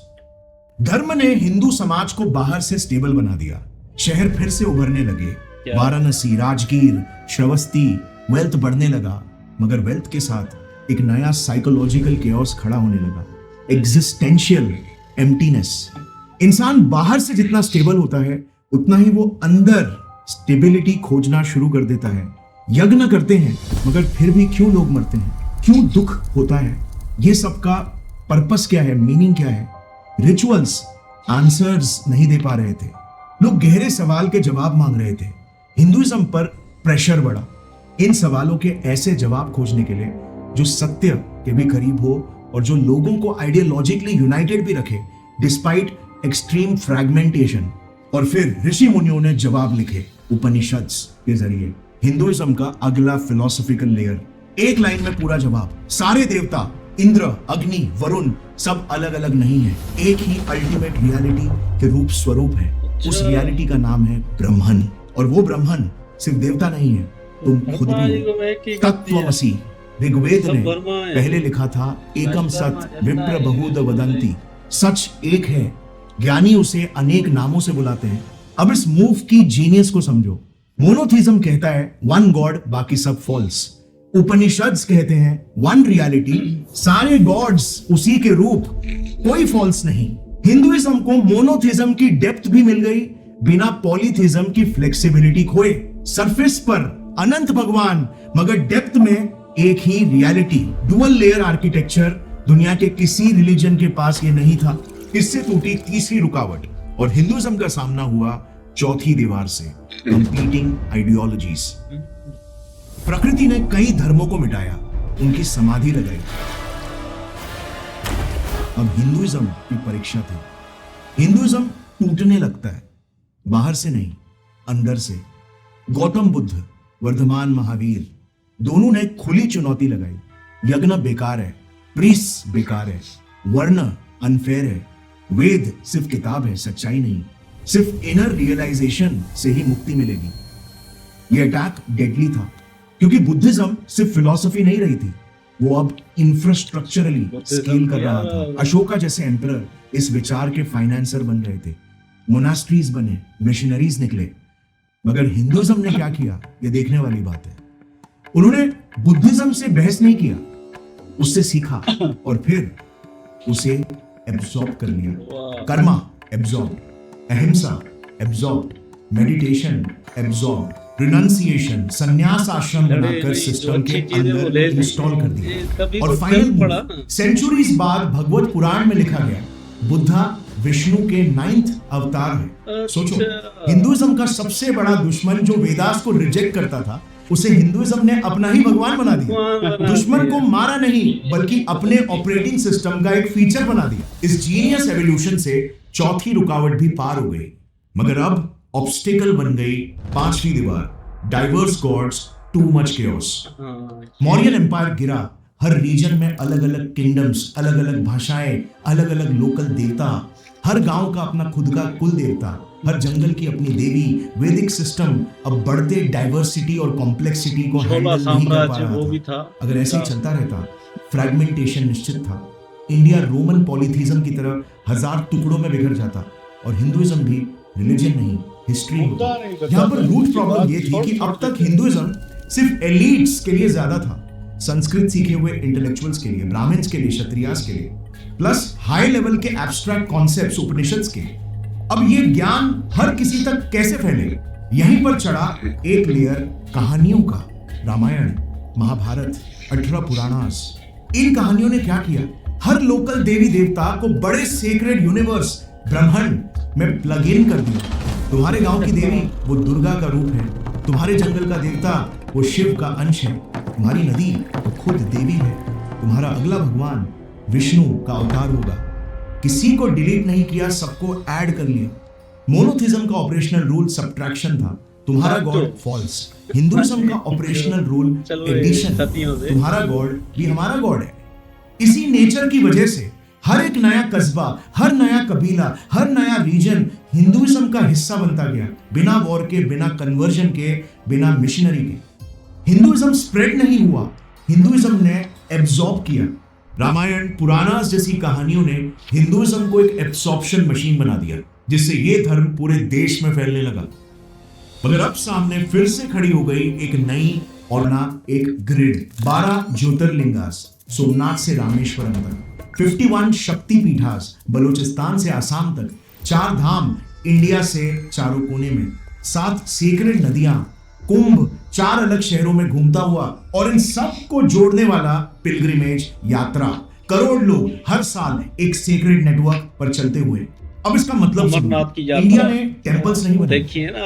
धर्म ने हिंदू समाज को बाहर से स्टेबल बना दिया, शहर फिर से उभरने लगे, वाराणसी, राजगीर, श्रावस्ती, वेल्थ बढ़ने लगा। मगर वेल्थ के साथ एक नया साइकोलॉजिकल केओस खड़ा होने लगा, एग्जिस्टेंशियल एम्प्टीनेस। इंसान बाहर से जितना स्टेबल होता है उतना ही वो अंदर स्टेबिलिटी खोजना शुरू कर देता है। यज्ञ करते हैं मगर फिर भी क्यों लोग मरते हैं, क्यों दुख होता है, ये सब का पर्पस क्या है, मीनिंग क्या है? रिचुअल्स आंसर्स नहीं दे पा रहे थे, लोग गहरे सवाल के जवाब मांग रहे थे। हिंदुइज्म पर प्रेशर बढ़ा इन सवालों के ऐसे जवाब खोजने के लिए जो सत्य के भी करीब हो और जो लोगों को आइडियोलॉजिकली यूनाइटेड भी रखे डिस्पाइट एक्सट्रीम फ्रैगमेंटेशन। और फिर ऋषि मुनियों ने जवाब लिखे उपनिषद के जरिए। हिंदुइज्म का अगला फिलोसॉफिकल लेयर, एक लाइन में पूरा जवाब। सारे देवता, इंद्र, अग्नि, वरुण, सब अलग अलग नहीं है, एक ही अल्टीमेट रियलिटी के रूप स्वरूप है। उस रियलिटी का नाम है ब्रह्मन, और वो ब्रह्मन सिर्फ देवता नहीं है, तुम खुद भी हो। तत्त्वमसि ऋग्वेद ने पहले लिखा था एकम सत विप्र बहुध वदंती, सच एक है, ज्ञानी उसे अनेक नामों से बुलाते हैं। अब इस मूव की जीनियस को समझो। मोनोथीज्म कहता है वन गॉड बाकी सब फॉल्स। उपनिषद्स कहते हैं वन रियलिटी, सारे गॉड्स उसी के रूप, कोई फॉल्स नहीं। हिंदुइज्म को मोनोथीज्म की डेप्थ भी मिल गई बिना पॉलीथीज्म की फ्लेक्सिबिलिटी खोए। सरफेस पर अनंत भगवान मगर डेप्थ में एक ही रियलिटी। डुअल लेयर आर्किटेक्चर दुनिया के किसी रिलीजन के पास ये नहीं था। इससे टूटी तीसरी रुकावट और हिंदुइज्म का सामना हुआ चौथी दीवार से, कंपीटिंग आइडियोलॉजीज। प्रकृति ने कई धर्मों को मिटाया, उनकी समाधि लगाई। अब हिंदुइज्म की परीक्षा थी। हिंदुइज्म टूटने लगता है, बाहर से नहीं, अंदर से। गौतम बुद्ध, वर्धमान महावीर, दोनों ने खुली चुनौती लगाई। यज्ञ बेकार है, प्रीस्ट बेकार है, वर्ण अनफेयर है, वेद सिर्फ किताब है, सच्चाई नहीं। सिर्फ इनर रियलाइजेशन से ही मुक्ति मिलेगी। यह अटैक डेडली था क्योंकि बुद्धिज्म सिर्फ फिलॉसफी नहीं रही थी, वो अब इंफ्रास्ट्रक्चरली स्केल कर रहा था। अशोका जैसे एम्परर इस विचार के फाइनेंसर बन रहे थे, मोनास्ट्रीज बने, मिशनरीज निकले। मगर हिंदुइज्म ने क्या किया, ये देखने वाली बात है। उन्होंने बुद्धिज्म से बहस नहीं किया, उससे सीखा और फिर उसे एब्सॉर्ब कर लिया। कर्मा एब्सॉर्ब, अहिंसा एब्सॉर्ब, मेडिटेशन एब्सॉर्ब, रिनंसिएशन, संन्यास आश्रम बनाकर सिस्टम के अंदर इंस्टॉल कर दिया। और फाइनल सेंचुरीज बाद भगवत पुराण में लिखा गया बुद्धा विष्णु के 9th अवतार है। सोचो, हिंदुइज्म का सबसे बड़ा दुश्मन जो वेदास को रिजेक्ट करता था, उसे हिंदुइज्म ने अपना ही भगवान बना दिया। दुश्मन को मारा नहीं बल्कि अपने ऑपरेटिंग सिस्टम का एक फीचर बना दिया। इस जीनियस एवोल्यूशन से चौथी रुकावट भी पार हो गई, मगर अब ऑब्स्टिकल बन गई पांचवी दीवार, diverse gods, too much chaos. Mauryan empire गिरा, हर रीजन में अलग अलग किंगडम्स, अलग अलग भाषाएं, अलग अलग लोकल देवता, हर गांव का अपना खुद का कुल देवता, हर जंगल की अपनी देवी। वैदिक सिस्टम अब बढ़ते डाइवर्सिटी और कॉम्प्लेक्सिटी को हैंडल नहीं कर पा रहा था। अगर ऐसे ही चलता रहता, फ्रैगमेंटेशन निश्चित था। इंडिया रोमन पॉलीथीज्म की तरह 1000 टुकड़ों में बिखर जाता और हिंदुइज्म भी रिलीजन नहीं, हिस्ट्री होता। यहाँ पर रूट प्रॉब्लम ये थी कि अब तक हिंदुइज्म सिर्फ एलिट्स के लिए ज्यादा था, संस्कृत सीखे हुए इंटेलेक्चुअल्स के लिए, ब्राह्मण्स के लिए, क्षत्रियास के लिए, प्लस हाई लेवल के एब्स्ट्रैक्ट कॉन्सेप्ट्स उपनिषद्स के। अब ये ज्ञान हर किसी तक कैसे फैले? यहीं पर चढ़ा एक लेयर कहानियों का। रामायण, महाभारत, 18 पुराणास। इन कहानियों ने क्या किया? हर लोकल देवी देवता को बड़े सेक्रेड यूनिवर्स ब्रह्मांड में प्लग इन कर दिया। तुम्हारे गांव की देवी वो दुर्गा का रूप है, तुम्हारे जंगल का देवता वो शिव का अंश है, तुम्हारी नदी वो खुद देवी है, तुम्हारा अगला भगवान विष्णु का अवतार होगा। किसी को डिलीट नहीं किया, सबको ऐड कर लिया। मोनोथिज्म का ऑपरेशनल रूल सब्ट्रैक्शन था, तुम्हारा गॉड फॉल्स। हिंदुइज्म का ऑपरेशनल रूल एडिशन, तुम्हारा गॉड भी हमारा गॉड है। इसी नेचर की वजह से हर एक नया कस्बा, हर नया कबीला, हर नया रीजन हिंदुइज्म का हिस्सा बनता गया, बिना वॉर के, बिना कन्वर्जन के, बिना मिशनरी के। हिंदुइज्म स्प्रेड नहीं हुआ, हिंदुइज्म ने एब्सॉर्ब किया। रामायण, पुराणास जैसी कहानियों ने हिंदुइज्म को एक एब्सॉर्प्शन मशीन बना दिया, जिससे ये धर्म पूरे देश में फैलने लगा। मगर अब सामने फिर से खड़ी हो गई एक नई और ना एक ग्रिड। 12 ज्योतिर्लिंगास, सोमनाथ से रामेश्वरम तक, 51 शक्ति पीठास, बलूचिस्तान से आसाम तक, 4 धाम इंडिया से चारों कोने में, 7 सीक्रेट नदियां, कुंभ 4 अलग शहरों में घूमता हुआ, और इन सब को जोड़ने वाला पिलग्रिमेज यात्रा। करोड़ लोग हर साल एक सीक्रेट नेटवर्क पर चलते हुए। अब इसका मतलब इंडिया ने टेंपल्स नहीं बनाए,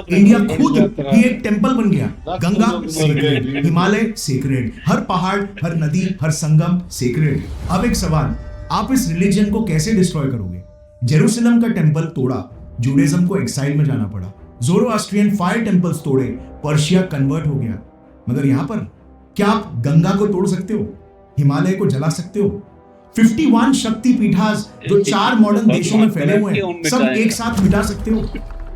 इंडिया खुद ही एक टेंपल बन गया। गंगा सेक्रेड, हिमालय सेक्रेड, हर पहाड़, हर नदी, हर संगम सेक्रेड। अब एक सवाल, आप इस रिलीजन को कैसे डिस्ट्रॉय करोगे? जेरूसलम का टेंपल तोड़ा, जूडाइज्म को एक्साइल में जाना पड़ा। ज़ोरोआस्ट्रियन फायर टेंपल्स तोड़े, पर्शिया कन्वर्ट हो गया। मगर यहां पर क्या आप गंगा को तोड़ सकते हो? हिमालय को जला सकते हो? 51 शक्ति पीठास जो 4 मॉडर्न देशों में फैले हुए हैं, सब एक साथ मिटा सकते हो?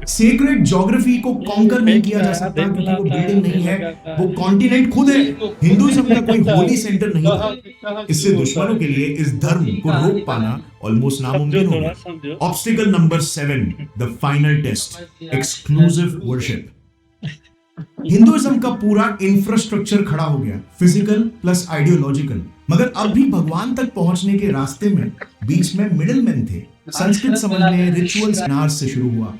सेक्रेट ज्योग्राफी को कॉन्कर नहीं किया जा सकता क्योंकि वो बिल्डिंग नहीं है, वो कॉन्टिनेंट खुद है। हिंदुइज्म का कोई होली सेंटर नहीं था। इससे दुश्मनों के लिए इस धर्म को रोक पाना ऑलमोस्ट नामुमकिन हो गया। Obstacle number 7, the final test, exclusive worship. Hinduism का पूरा इंफ्रास्ट्रक्चर खड़ा हो गया, फिजिकल प्लस आइडियोलॉजिकल, मगर अब भी भगवान तक पहुंचने के रास्ते में बीच में मिडिलमैन थे। संस्कृत समझने, रिचुअल्स नार्स से शुरू हुआ,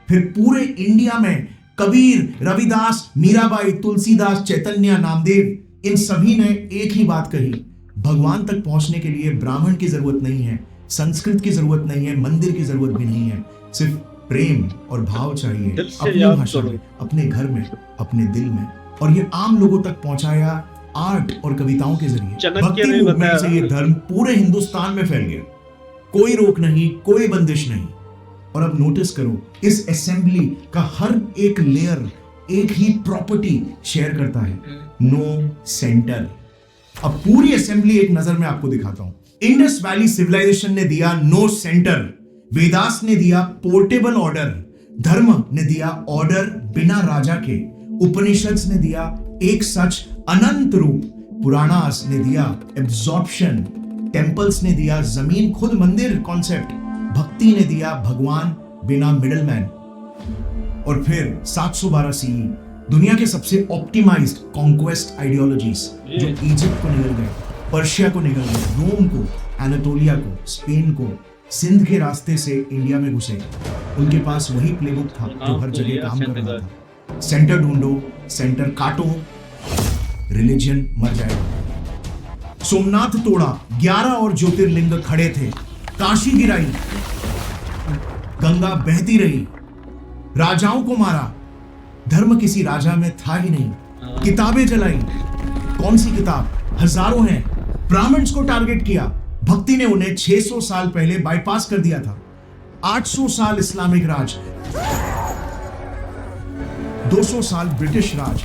फिर पूरे इंडिया में कबीर, रविदास, मीराबाई, तुलसीदास, चैतन्य, नामदेव, इन सभी ने एक ही बात कही, भगवान तक पहुंचने के लिए ब्राह्मण की जरूरत नहीं है, संस्कृत की जरूरत नहीं है, मंदिर की जरूरत भी नहीं है, सिर्फ प्रेम और भाव चाहिए, अपनी भाषा में, अपने घर में, अपने दिल में। और ये आम लोगों तक पहुंचाया आर्ट और कविताओं के जरिए। भक्ति मूवमेंट से ये धर्म पूरे हिंदुस्तान में फैल गया, कोई रोक नहीं, कोई बंदिश नहीं। और अब नोटिस करो, इस असेंबली का हर एक लेयर एक ही प्रॉपर्टी शेयर करता है, नो सेंटर। अब पूरी असेंबली एक नजर में आपको दिखाता हूं। इंडस वैली सिविलाइजेशन ने दिया नो सेंटर, वेदास ने दिया पोर्टेबल ऑर्डर, धर्म ने दिया ऑर्डर बिना राजा के, उपनिषद ने दिया एक सच अनंत रूप, पुराणास ने दिया एब्जॉर्प्शन, टेम्पल्स ने दिया जमीन खुद मंदिर कॉन्सेप्ट, भक्ति ने दिया भगवान बिना मिडलमैन। और फिर 712 सीई दुनिया के सबसे ऑप्टिमाइज्ड कॉन्क्वेस्ट आइडियोलॉजीज जो इजिप्ट को निगल गए, पर्शिया को निगल गए, रोम को, एनाटोलिया को, स्पेन को, सिंध के रास्ते से इंडिया में घुसे, उनके पास वही प्लेबुक था जो हर जगह काम कर रहा था। सेंटर ढूंढो, सेंटर काटो, रिलीजन मर जाएगा। सोमनाथ तोड़ा, 11 और ज्योतिर्लिंग खड़े थे, काशी गिराई, गंगा बहती रही, राजाओं को मारा, धर्म किसी राजा में था ही नहीं, किताबें जलाई, कौन सी किताब, हजारों हैं, ब्राह्मण्स को टारगेट किया, भक्ति ने उन्हें 600 साल पहले बाईपास कर दिया था, 800 साल इस्लामिक राज, 200 साल ब्रिटिश राज,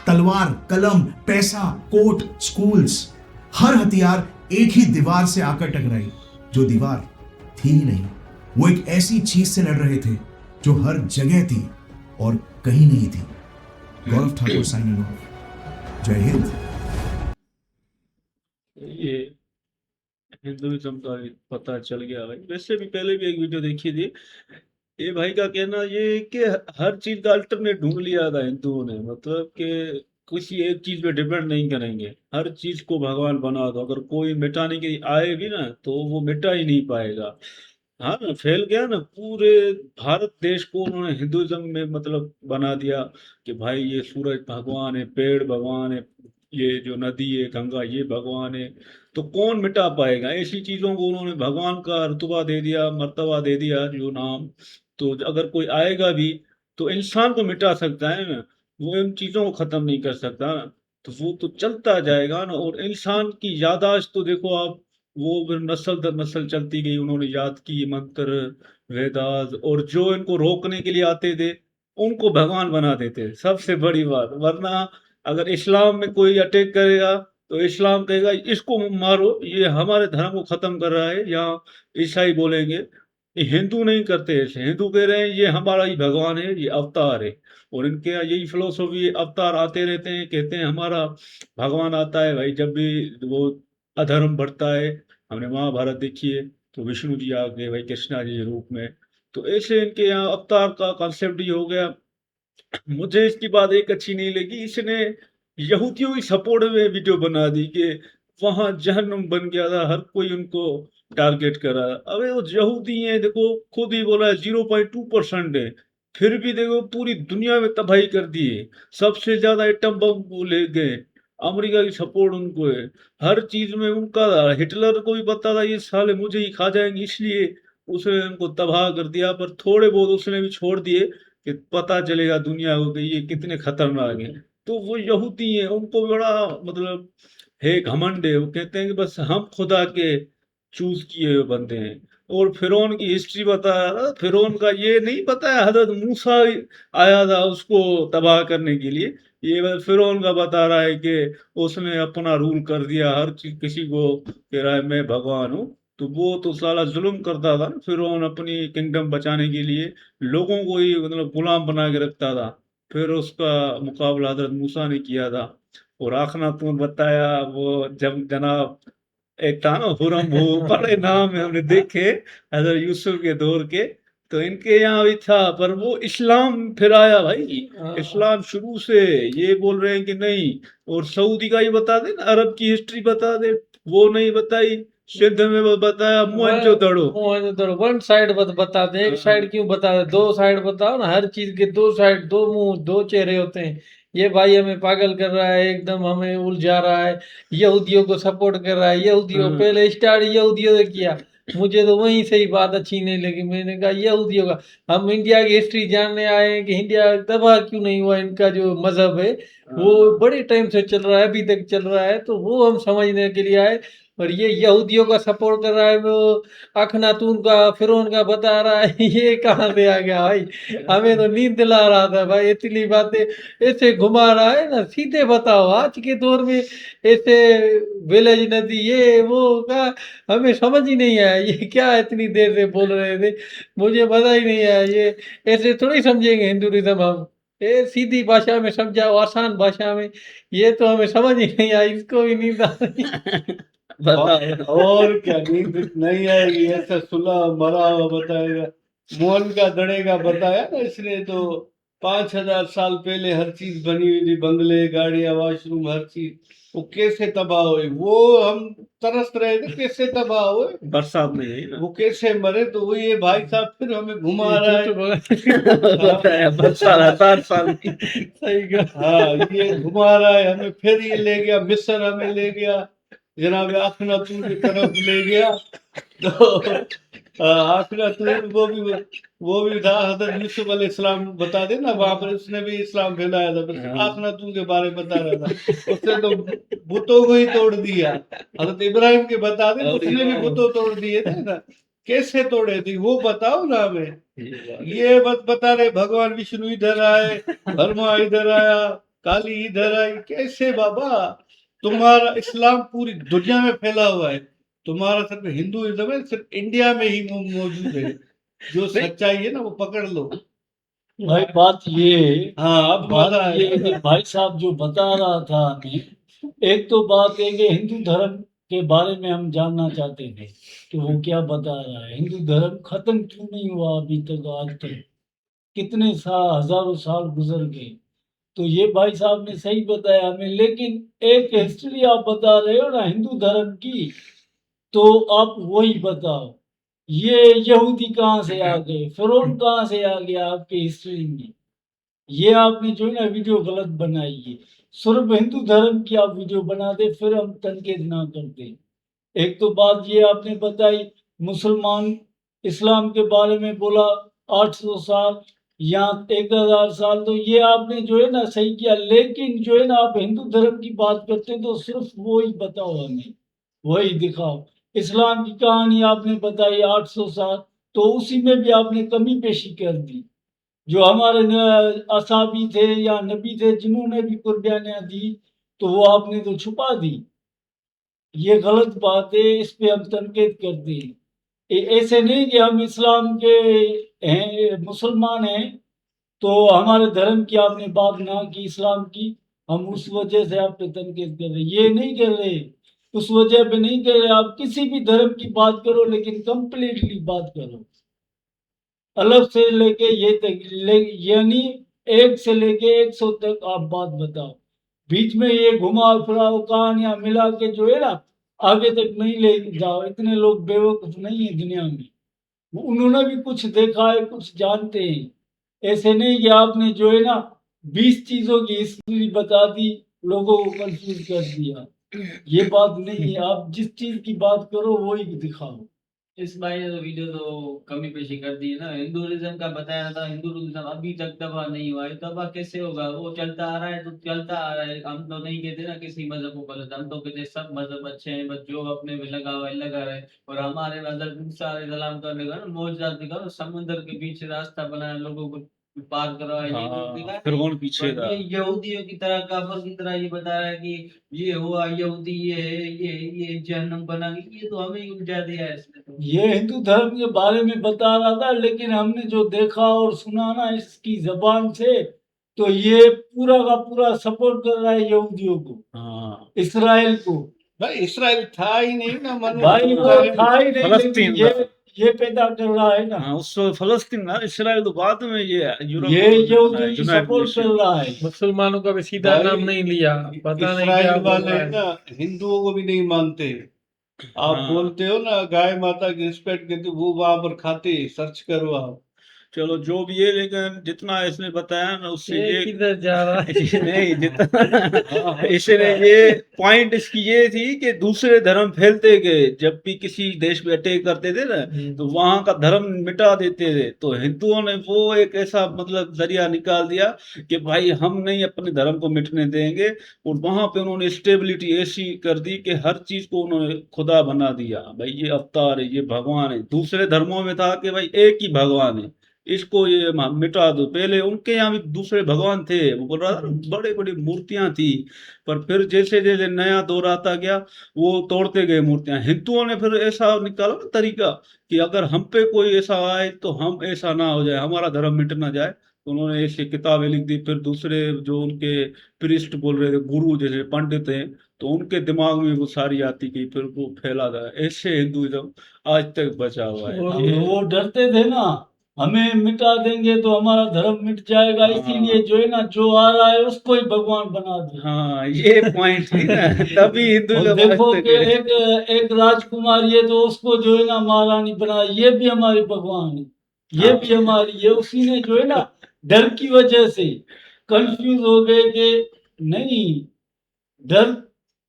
तलवार, कलम, पैसा, कोर्ट, स्कूल्स, हर हथियार एक ही दीवार से आकर टकराई, जो दीवार थी ही नहीं। वो एक ऐसी चीज से लड़ रहे थे जो हर जगह थी और कहीं नहीं थी। गौरव ठाकुर साइनिंग ऑफ। जय हिंद। ये हिंदुइज्म का पता चल गया भाई। वैसे भी पहले भी एक वीडियो देखी थी, ये भाई का कहना ये कि हर चीज का अल्टरनेट ढूंढ लिया था हिंदुओं ने, मतलब कि किसी एक चीज पे डिपेंड नहीं करेंगे, हर चीज को भगवान बना दो, अगर कोई मिटाने के लिए आए भी ना तो वो मिटा ही नहीं पाएगा। हाँ ना, फैल गया ना पूरे भारत देश को उन्होंने हिंदुइज्म में मतलब बना दिया कि भाई ये सूरज भगवान है, पेड़ भगवान है, ये जो नदी है गंगा ये भगवान है। तो कौन मिटा पाएगा? ऐसी चीजों को उन्होंने भगवान का रुतबा दे दिया, मर्तबा दे दिया जो नाम। तो अगर कोई आएगा भी तो इंसान को मिटा सकता है ना, वो इन चीजों को खत्म नहीं कर सकता ना। तो वो तो चलता जाएगा ना। और इंसान की यादाश्त तो देखो आप, वो फिर नस्ल दर नस्ल चलती गई, उन्होंने याद की मंत्र, वेदास, और जो इनको रोकने के लिए आते थे उनको भगवान बना देते। सबसे बड़ी बात, वरना अगर इस्लाम में कोई अटैक करेगा तो इस्लाम कहेगा इसको मारो, ये हमारे धर्म को खत्म कर रहा है। या ईसाई बोलेंगे, ये हिंदू नहीं करते ऐसे, हिंदू कह रहे हैं ये हमारा ही भगवान है, ये अवतार है। और इनके यहाँ यही फिलोसफी, अवतार आते रहते हैं, कहते हैं हमारा भगवान आता है भाई जब भी वो अधर्म बढ़ता है। हमने महाभारत देखी है तो विष्णु जी आ गए भाई कृष्णा जी के रूप में। तो ऐसे इनके यहाँ अवतार का कॉन्सेप्ट ही हो गया। मुझे इसकी बात एक अच्छी नहीं लगी, इसने यहूदियों की सपोर्ट में वीडियो बना दी कि वहां जहन्नुम बन गया था, हर कोई उनको टारगेट करा। अबे वो यहूदी हैं, देखो खुद ही बोला 0.2% है, फिर भी देखो पूरी दुनिया में तबाही कर दी है। सबसे ज्यादा एटम बम वो ले गए, अमेरिका की सपोर्ट उनको है, हर चीज में उनका था। हिटलर को भी पता था ये साले मुझे ही खा जाएंगे, इसलिए उसने उनको तबाह कर दिया। पर थोड़े बहुत उसने भी छोड़ दिए कि पता चलेगा दुनिया को कि ये कितने खतरनाक हैं। तो वो यहूदी हैं, उनको बड़ा मतलब है, घमंड है। वो कहते हैं कि बस हम खुदा के चूज किए हुए बंदे हैं। और फिरौन की हिस्ट्री बता रहा था, फिरौन का ये नहीं पता है हजरत मूसा आया था उसको तबाह करने के लिए। ये बस फिरौन का बता रहा है कि उसने अपना रूल कर दिया, हर चीज किसी को कह रहा है मैं भगवान हूँ। तो वो तो साला जुल्म करता था ना, फिरौन अपनी किंगडम बचाने के लिए लोगों को ही मतलब गुलाम बना के रखता था। फिर उसका मुकाबला हजरत मूसा ने किया था। और आखनातून बताया वो जब जनाब एक था ना हुरम, वो बड़े नाम है हमने देखे हजरत यूसुफ के दौर के। तो इनके यहाँ भी था, पर वो इस्लाम फिर आया भाई। इस्लाम शुरू से ये बोल रहे हैं कि नहीं। और सऊदी का ही बता दे ना, अरब की हिस्ट्री बता दे, वो नहीं बताई। सिंध में वो बताया मोहनजोदड़ो। मोहनजोदड़ो वन साइड बता दे, एक साइड क्यों बता दे, दो साइड बताओ ना। हर चीज के दो साइड, दो मुंह, दो चेहरे होते हैं। ये भाई हमें पागल कर रहा है, एकदम हमें उलझा रहा है, यहूदियों को सपोर्ट कर रहा है। यहूदियों पहले स्टार्ट यहूदियों ने किया, मुझे तो वहीं से ही बात अच्छी नहीं लगी। मैंने कहा यहूदियों का, हम इंडिया की हिस्ट्री जानने आए हैं कि इंडिया तबाह क्यों नहीं हुआ। इनका जो मजहब है वो बड़े टाइम से चल रहा है, अभी तक चल रहा है, तो वो हम समझने के लिए आए। और ये यहूदियों का सपोर्ट कर रहा है, वो अखनातून का, फिरौन का बता रहा है। ये कहाँ से आ गया भाई? हमें तो नींद दिला रहा था भाई, इतनी बातें ऐसे घुमा रहा है ना। सीधे बताओ, आज के दौर में ऐसे विलेज नदी ये वो का हमें समझ ही नहीं आया। ये क्या इतनी देर से बोल रहे थे, मुझे पता ही नहीं आया। ये ऐसे थोड़ी समझेंगे हिंदुइज्म हम, ये सीधी भाषा में समझाओ, आसान भाषा में। ये तो हमें समझ ही नहीं आई, इसको भी नींद आ रही। बताओ। और क्या, नींद नहीं आएगी? ऐसा सुला मरा हुआ बताएगा। मोहन का दड़े का बताया ना इसने, तो 5,000 साल पहले हर चीज बनी हुई थी, बंगले, गाड़ियां, वॉशरूम, हर चीज। वो कैसे तबाह हुए, वो हम तरस रहे थे कैसे तबाह हुए, बरसात में यही ना। वो कैसे मरे। तो वो ये भाई साहब फिर हमें घुमा रहा है। बताया बरसात 1000 साल की। सही कहा। हाँ, ये घुमा रहा है हमें, फिर ये ले गया मिस्र, हमें ले गया जनाब अखनातून की तरफ ले गया। तो अखनातून वो भी था, हजरत यूसुफ अलैहिस्सलाम बता दे ना, वहां पर उसने भी इस्लाम फैलाया था। बस अखनातून के बारे में बता रहा था, उसने तो बुतों को ही तोड़ दिया। हजरत इब्राहिम के बता दे, उसने भी बुतों तोड़ दिए थे ना, कैसे तोड़े थे वो बताओ ना हमें। ये बस बता रहे भगवान विष्णु इधर आए, ब्रह्मा इधर आया, काली इधर आई। कैसे बाबा? तुम्हारा इस्लाम पूरी दुनिया में फैला हुआ है, तुम्हारा सिर्फ हिंदुइज्म है सिर्फ इंडिया में ही मौजूद है। जो सच्चाई है ना वो पकड़ लो। भाई बात ये है, हाँ, अब बात मजा ये है आएगा। कि भाई साहब जो बता रहा था हमें, एक तो बात है कि हिंदू धर्म के बारे में हम जानना चाहते थे कि वो क्या बता रहा है। हिंदू धर्म खत्म क्यों नहीं हुआ अभी तक, आज तक कितने साल, हजारों साल गुजर गए। तो ये भाई साहब ने सही बताया हमें, लेकिन एक हिस्ट्री आप बता रहे हो ना हिंदू धर्म की, तो आप वही बताओ। ये यहूदी कहाँ से आ गए, फिरौन कहाँ से आ गया आपकी हिस्ट्री में? ये आपने जो है ना वीडियो गलत बनाई है। सिर्फ हिंदू धर्म की आप वीडियो बना दे, फिर हम तनकीद ना करते। एक तो बात ये आपने बताई, मुसलमान इस्लाम के बारे में बोला 800 साल या 1000 साल, तो ये आपने जो है ना सही किया। लेकिन जो है ना आप हिंदू धर्म की बात करते तो सिर्फ वो ही बताओ हमें, वही दिखाओ। इस्लाम की कहानी आपने बताई 800 साल, तो उसी में भी आपने कमी पेशी कर दी। जो हमारे असाबी थे या नबी थे जिन्होंने भी कुर्बानियां दी, तो वो आपने तो छुपा दी। ये गलत बात है, इस पे हम तनकीद करते हैं। ऐसे नहीं कि हम इस्लाम के हैं, मुसलमान हैं, तो हमारे धर्म की आपने बात ना की, इस्लाम की, हम उस वजह से आप पे तनकीद कर रहे। ये नहीं कर रहे, उस वजह पे नहीं कर रहे। आप किसी भी धर्म की बात करो, लेकिन कंप्लीटली बात करो, अलग से लेके ये तक यानी 1 से लेके 100 तक आप बात बताओ। बीच में ये घुमा फिराओ कहानियां मिला के जो है ना आगे तक नहीं ले जाओ। इतने लोग बेवकूफ नहीं है दुनिया में, उन्होंने भी कुछ देखा है, कुछ जानते हैं। ऐसे नहीं कि आपने जो है ना 20 चीजों की हिस्ट्री बता दी, लोगों को कंफ्यूज कर दिया। ये बात नहीं है, आप जिस चीज की बात करो वही दिखाओ। इस भाई ने तो वीडियो तो कमी पेशी कर दी है ना। हिंदुइज्म का बताया था, हिंदुइज्म अभी तक तबाह नहीं हुआ है। तबाह कैसे होगा? वो चलता आ रहा है तो चलता आ रहा है। हम तो नहीं कहते ना किसी मजहब को गलत, हम तो कहते सब मजहब अच्छे हैं, बस जो अपने में लगा हुआ है लगा रहे। और हमारे मजहब मूसा अलैहिस्सलाम का देखा ना, मौजूद दिखा ना, समुद्र के बीच रास्ता बनाया, लोगों को पार करवाया, ये हाँ, दिखा फिर नहीं। कौन पीछे पर था? ये यहूदियों की तरह, काफर की तरह ये बता रहा है कि ये हुआ, यहूदी ये है, ये जहन्नम बनाएंगे। ये तो हमें ही उलझा दिया है इसने तो। ये हिंदू धर्म के बारे में बता रहा था, लेकिन हमने जो देखा और सुना ना इसकी जबान से, तो ये पूरा का पूरा सपोर्ट कर रहा है यहूदियों को, हाँ, इसराइल को। भाई इसराइल था ही नहीं ना, मनुष्य भाई वो था ही था ही नहीं, फलस्तीन लेकिन था। ये पैदा कर रहा है ना, हाँ, उस वक्त फलस्तीन ना, इसराइल तो बाद में ये यूरोप ये में बनाया, यहूदियों की यूनाइटेड सपोर्ट कर नेशन। रहा है। मुसलमानों का भी सीधा भाई, नाम नहीं लिया, पता नहीं क्या इसराइल बोल वाले रहा है। ना हिंदुओं को भी नहीं मानते। आप हाँ, बोलते हो ना गाय माता की रिस्पेक्ट करते, वो वहां पर खाते, सर्च करो आप। चलो जो भी है, लेकिन जितना इसने बताया ना उससे ये ये किधर जा रहा है? ये नहीं, जितना हाँ, इसने ये पॉइंट इसकी ये थी कि दूसरे धर्म फैलते गए, जब भी किसी देश पे अटैक करते थे ना, तो वहां का धर्म मिटा देते थे। तो हिंदुओं ने वो एक ऐसा मतलब जरिया निकाल दिया कि भाई हम नहीं अपने धर्म को मिटने देंगे। और वहां पे उन्होंने स्टेबिलिटी ऐसी कर दी कि हर चीज को उन्होंने खुदा बना दिया। भाई ये अवतार है, ये भगवान है। दूसरे धर्मों में था कि भाई एक ही भगवान है, इसको ये मिटा दो। पहले उनके यहाँ भी दूसरे भगवान थे, वो बोल रहा था ना, बड़े बड़ी मूर्तियां थी। पर फिर जैसे जैसे नया दौर आता गया, वो तोड़ते गए मूर्तियां। हिंदुओं ने फिर ऐसा निकाला ना तरीका कि अगर हम पे कोई ऐसा आए तो हम ऐसा ना हो जाए, हमारा धर्म मिट ना जाए। तो उन्होंने ऐसी किताबें लिख दी। फिर दूसरे जो उनके प्रिस्ट बोल रहे थे, गुरु जैसे पंडित हैं, तो उनके दिमाग में वो सारी आती गई, फिर वो फैला था। ऐसे हिंदुइज्म आज तक बचा हुआ है। और ये वो डरते थे ना, हमें मिटा देंगे तो हमारा धर्म मिट जाएगा, इसीलिए जो है ना, जो आ रहा है उसको ही भगवान बना दो। हाँ, ये पॉइंट थी ना, तभी और हिंदुइज्म आज देखो तक कि है। एक राजकुमारी है, तो उसको जो है ना महारानी बना, ये भी हमारी भगवान है, ये भी हमारी है। उसी ने जो है ना, डर की वजह से कंफ्यूज हो गए कि नहीं, डर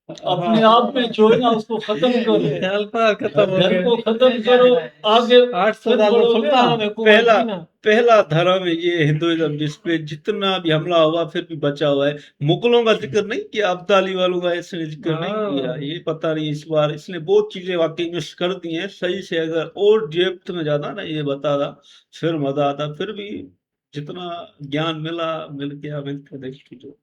अपने आप में जो है ना उसको खत्म करो, अल्फा खत्म हो डर गया। को खत्म करो, आगे 800 फिर साल में बढ़ोगे ना। सुल्तानों ने हुकूमत पहला की ना। पहला धर्म है ये हिंदुइज्म, जिसपे जितना भी हमला हुआ फिर भी बचा हुआ है। मुगलों का जिक्र नहीं किया, अब्दाली वालों का इसने जिक्र नहीं किया। हाँ, ये पता नहीं इस बार इसने बहुत चीजें वाकई मिस कर दी हैं सही से। अगर और डेप्थ में जाता ना, ये बताता, फिर मजा आता। फिर भी जितना ज्ञान मिला, मिल गया, मिलकर देखी जो